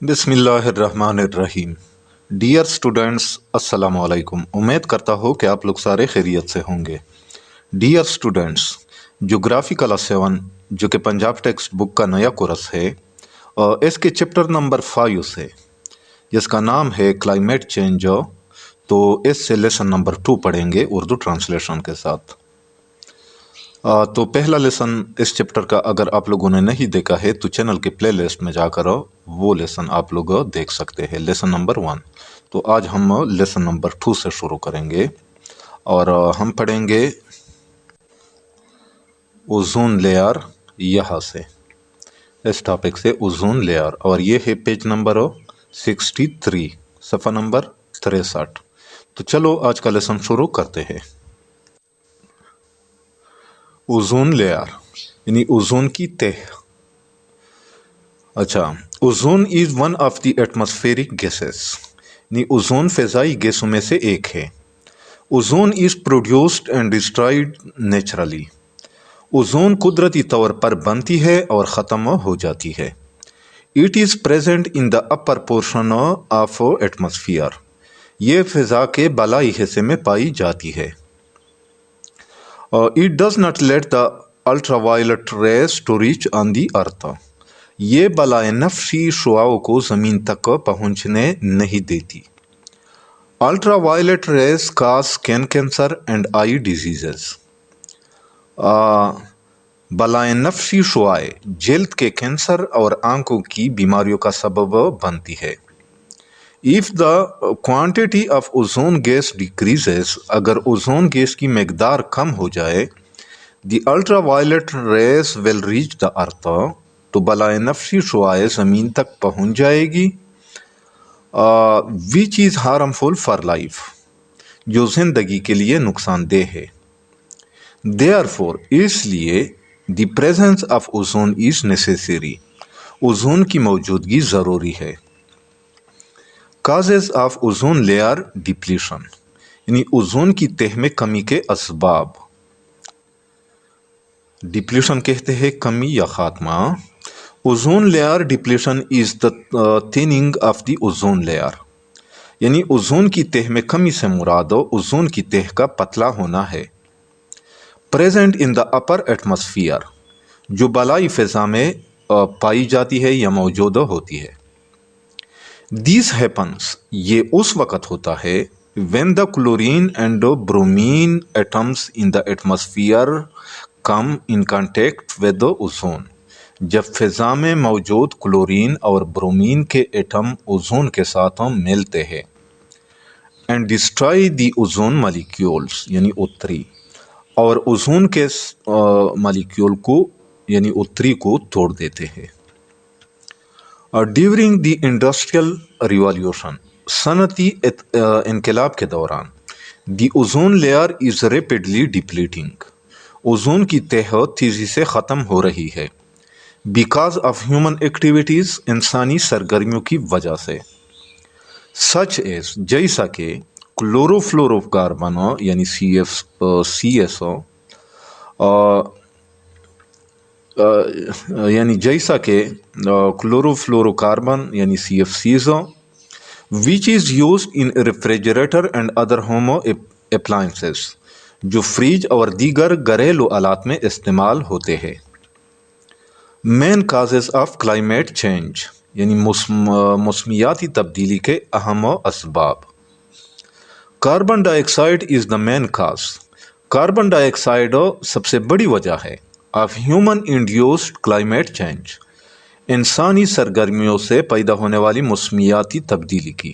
بسم اللہ الرحمن الرحیم۔ ڈیئر اسٹوڈینٹس، السلام علیکم۔ امید کرتا ہوں کہ آپ لوگ سارے خیریت سے ہوں گے۔ ڈیئر اسٹوڈینٹس، جغرافی کلاس 7 جو کہ پنجاب ٹیکسٹ بک کا نیا کورس ہے، اس کے چیپٹر نمبر 5 سے، جس کا نام ہے کلائمیٹ چینج، تو اس سے لیسن نمبر 2 پڑھیں گے اردو ٹرانسلیشن کے ساتھ۔ تو پہلا لیسن اس چیپٹر کا اگر آپ لوگوں نے نہیں دیکھا ہے تو چینل کے پلے لسٹ میں جا کر وہ لیسن آپ لوگ دیکھ سکتے ہیں، لیسن نمبر 1۔ تو آج ہم لیسن نمبر 2 سے شروع کریں گے اور ہم پڑھیں گے اوزون لیئر، یہاں سے اس ٹاپک سے اوزون لیئر، اور یہ ہے پیج نمبر 63، صفحہ نمبر 63۔ تو چلو آج کا لیسن شروع کرتے ہیں۔ اوزون لیئر یعنی اوزون کی تہ۔ اچھا، ozone is one of the atmospheric gases, یعنی اوزون فضائی گیسوں میں سے ایک ہے۔ Ozone is produced and destroyed naturally, ozone قدرتی طور پر بنتی ہے اور ختم ہو جاتی ہے۔ It is present in the upper portion of atmosphere, یہ فضا کے بالائی حصے میں پائی جاتی ہے۔ It does not let the ultraviolet rays to reach on the earth، یہ بالائے نفشی شعاؤں کو زمین تک پہنچنے نہیں دیتی۔ Ultra violet rays cause skin cancer and eye diseases, بالائے نفشی شعائیں جلد کے کینسر اور آنکھوں کی بیماریوں کا سبب بنتی ہے۔ If the quantity of ozone gas decreases، اگر اوزون گیس کی مقدار کم ہو جائے، the ultraviolet rays will reach the earth، تو بالائے نفشی شعائیں زمین تک پہنچ جائے گی، which is harmful for life، جو زندگی کے لیے نقصان دہ ہے۔ Therefore، اس لیے the presence of ozone is necessary، ozone کی موجودگی ضروری ہے۔ Causes of ozone layer depletion, یعنی اوزون کی تہ میں کمی کے اسباب۔ ڈپلیشن کہتے ہیں کمی یا خاتمہ۔ Ozone layer depletion is the thinning of the ozone layer, یعنی اوزون کی تہ میں کمی سے مراد اوزون کی تہ کا پتلا ہونا ہے۔ Present in the upper atmosphere, جو بالائی فضا میں پائی جاتی ہے یا موجود ہوتی ہے۔ This happens، یہ اس وقت ہوتا ہے when the chlorine and bromine atoms in the atmosphere come in contact with the ozone، جب فضا میں موجود کلورین اور برومین کے ایٹم اوزون کے ساتھ ملتے ہیں۔ and destroy the ozone molecules، یعنی اتری، اور اوزون کے مالیکیول کو یعنی اتری کو توڑ دیتے ہیں۔ ڈیورنگ دی انڈسٹریل ریولیوشن، صنعتی انقلاب کے دوران، the ozone layer is rapidly depleting, ozone کی تہ تیزی سے ختم ہو رہی ہے۔ بیکاز آف ہیومن ایکٹیویٹیز، انسانی سرگرمیوں کی وجہ سے۔ سچ ایز، جیسا کہ کلورو فلورو کاربن یعنی CSO، یعنی جیسا کہ کلورو فلورو کاربن یعنی CFCs، which is used in refrigerator and other home appliances، جو فریج اور دیگر گھریلو آلات میں استعمال ہوتے ہیں۔ مین کازز آف کلائمیٹ چینج، یعنی موسمیاتی تبدیلی کے اہم اسباب۔ Carbon dye oxide is the main cause, carbon dye oxide سب سے بڑی وجہ ہے of human induced climate change, انسانی سرگرمیوں سے پیدا ہونے والی موسمیاتی تبدیلی کی۔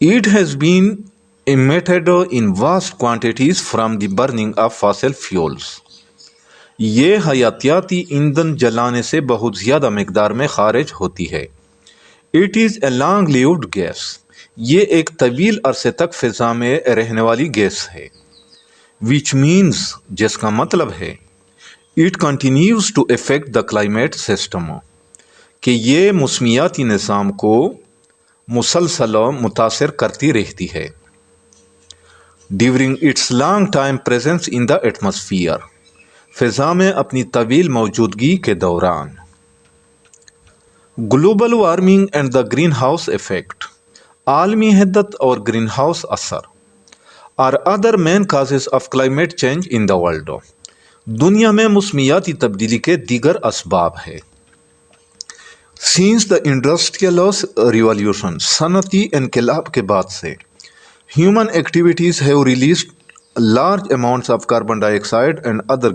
It has been emitted in vast quantities from the burning of fossil fuels، یہ حیاتیاتی ایندھن جلانے سے بہت زیادہ مقدار میں خارج ہوتی ہے۔ It is a long-lived gas، یہ ایک طویل عرصے تک فضا میں رہنے والی گیس ہے۔ Which means، جس کا مطلب ہے It continues to affect the climate system، کہ یہ موسمیاتی نظام کو مسلسل متاثر کرتی رہتی ہے۔ During its long time presence in the atmosphere، فضا میں اپنی طویل موجودگی کے دوران۔ Global warming and the greenhouse effect. عالمی حدت اور گرین ہاؤس اثر are other main causes of climate change in the world. دنیا میں موسمیاتی تبدیلی کے دیگر اسباب ہے. سینس دا انڈسٹریل ریولیوشن، صنعتی انقلاب کے بعد سے human activities have released large amounts of carbon dioxide and other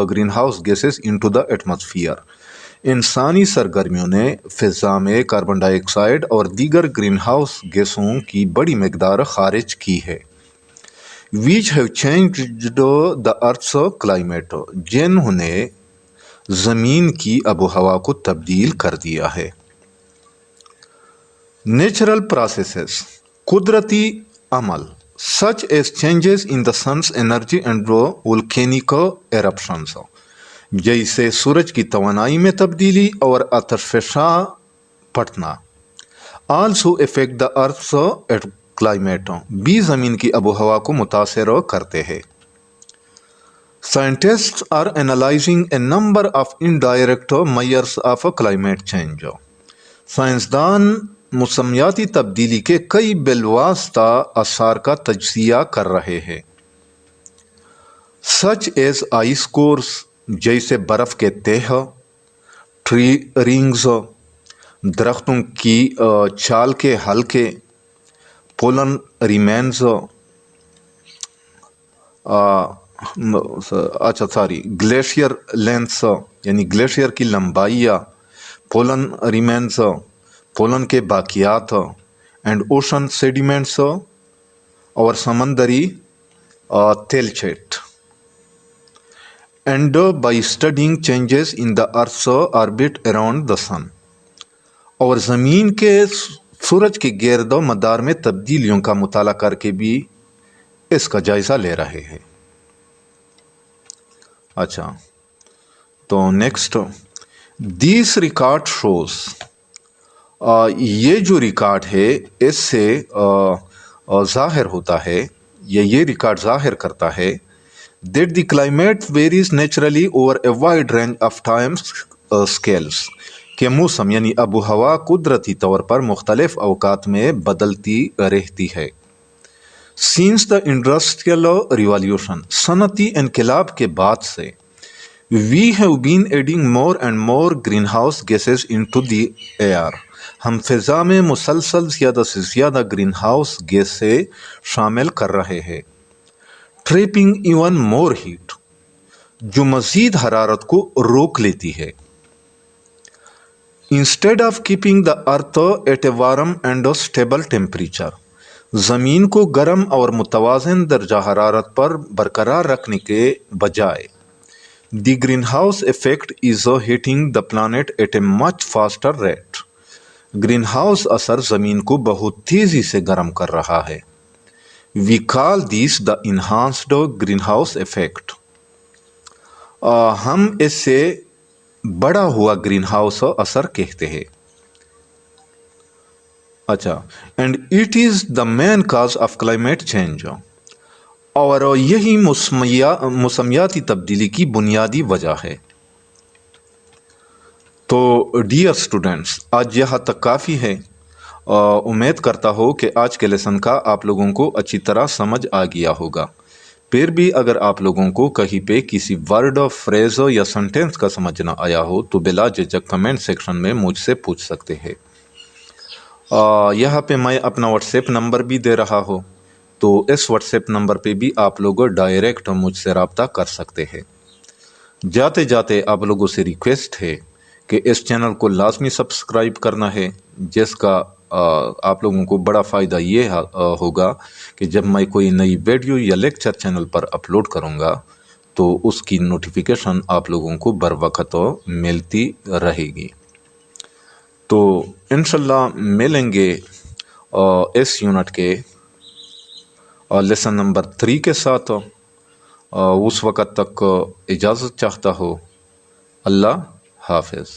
greenhouse gases into the atmosphere. انسانی سرگرمیوں نے فضا میں کاربن ڈائی آکسائڈ اور دیگر گرین ہاؤس گیسوں کی بڑی مقدار خارج کی ہے. which have changed the earth's climate، جنہوں نے زمین کی آب و ہوا کو تبدیل کر دیا ہے. نیچرل پروسیسز، قدرتی عمل such as changes in the sun's energy and volcanic eruptions، جیسے سورج کی توانائی میں تبدیلی اور آتش فشاں پھٹنا. also affect the earth's climate، بھی زمین کی آب و ہوا کو متاثر کرتے ہیں. scientists are analyzing a number of indirect measures of climate change. سائنسدان موسمیاتی تبدیلی کے کئی بالواسطہ اثار کا تجزیہ کر رہے ہیں. such as ice cores، جیسے برف کے تہہ، ٹری رنگز، درختوں کی چھال کے حلقے، پولن ریمینز، گلیشیئر لینس یعنی گلیشیئر کی لمبائیاں، پولن ریمینز پولن کے باقیات، اینڈ اوشن سیڈیمنٹس اور سمندری تیلچٹ. And by studying changes in the earth's orbit around the sun, اور زمین کے سورج کے گرد و مدار میں تبدیلیوں کا مطالعہ کر کے بھی اس کا جائزہ لے رہے ہیں. اچھا تو نیکسٹ، دیس ریکارڈ شوز، یہ جو ریکارڈ ہے اس سے ظاہر ہوتا ہے یا یہ ریکارڈ ظاہر کرتا ہے that the climate varies naturally over a wide range of time scales، کہ موسم یعنی آب و ہوا قدرتی طور پر مختلف اوقات میں بدلتی رہتی ہے. since the industrial revolution، صنعتی انقلاب کے بعد سے we have been adding more and more greenhouse gases into the air، ہم فضا میں مسلسل زیادہ سے زیادہ گرین ہاؤس گیسیں شامل کر رہے ہیں. ٹریپنگ ایون مور ہیٹ، جو مزید حرارت کو روک لیتی ہے. Instead of keeping the earth at a warm and stable temperature, زمین کو گرم اور متوازن درجہ حرارت پر برقرار رکھنے کے بجائے the greenhouse effect is heating the planet at a much faster rate, greenhouse اثر زمین کو بہت تیزی سے گرم کر رہا ہے. وی کال دیس دا انہانسڈ گرین ہاؤس افیکٹ، ہم اس سے بڑا ہوا گرین ہاؤس اثر کہتے ہیں. اچھا، and it is the main cause of climate change, اور یہی موسمیاتی تبدیلی کی بنیادی وجہ ہے. تو ڈیئر اسٹوڈینٹس، آج یہاں تک کافی ہے. امید کرتا ہوں کہ آج کے لیسن کا آپ لوگوں کو اچھی طرح سمجھ آ گیا ہوگا. پھر بھی اگر آپ لوگوں کو کہیں پہ کسی ورڈ، فریز یا سنٹینس کا سمجھ نہ آیا ہو تو بلا جھجک کمنٹ سیکشن میں مجھ سے پوچھ سکتے ہیں. یہاں پہ میں اپنا واٹس ایپ نمبر بھی دے رہا ہوں، تو اس واٹس ایپ نمبر پہ بھی آپ لوگ ڈائریکٹ مجھ سے رابطہ کر سکتے ہیں. جاتے جاتے آپ لوگوں سے ریکویسٹ ہے کہ اس چینل کو لازمی سبسکرائب کرنا ہے، جس کا آپ لوگوں کو بڑا فائدہ یہ ہوگا کہ جب میں کوئی نئی ویڈیو یا لیکچر چینل پر اپلوڈ کروں گا تو اس کی نوٹیفیکیشن آپ لوگوں کو بر وقت ملتی رہے گی. تو انشاءاللہ ملیں گے اس یونٹ کے لیسن نمبر 3 کے ساتھ. اس وقت تک اجازت چاہتا ہوں. اللہ حافظ.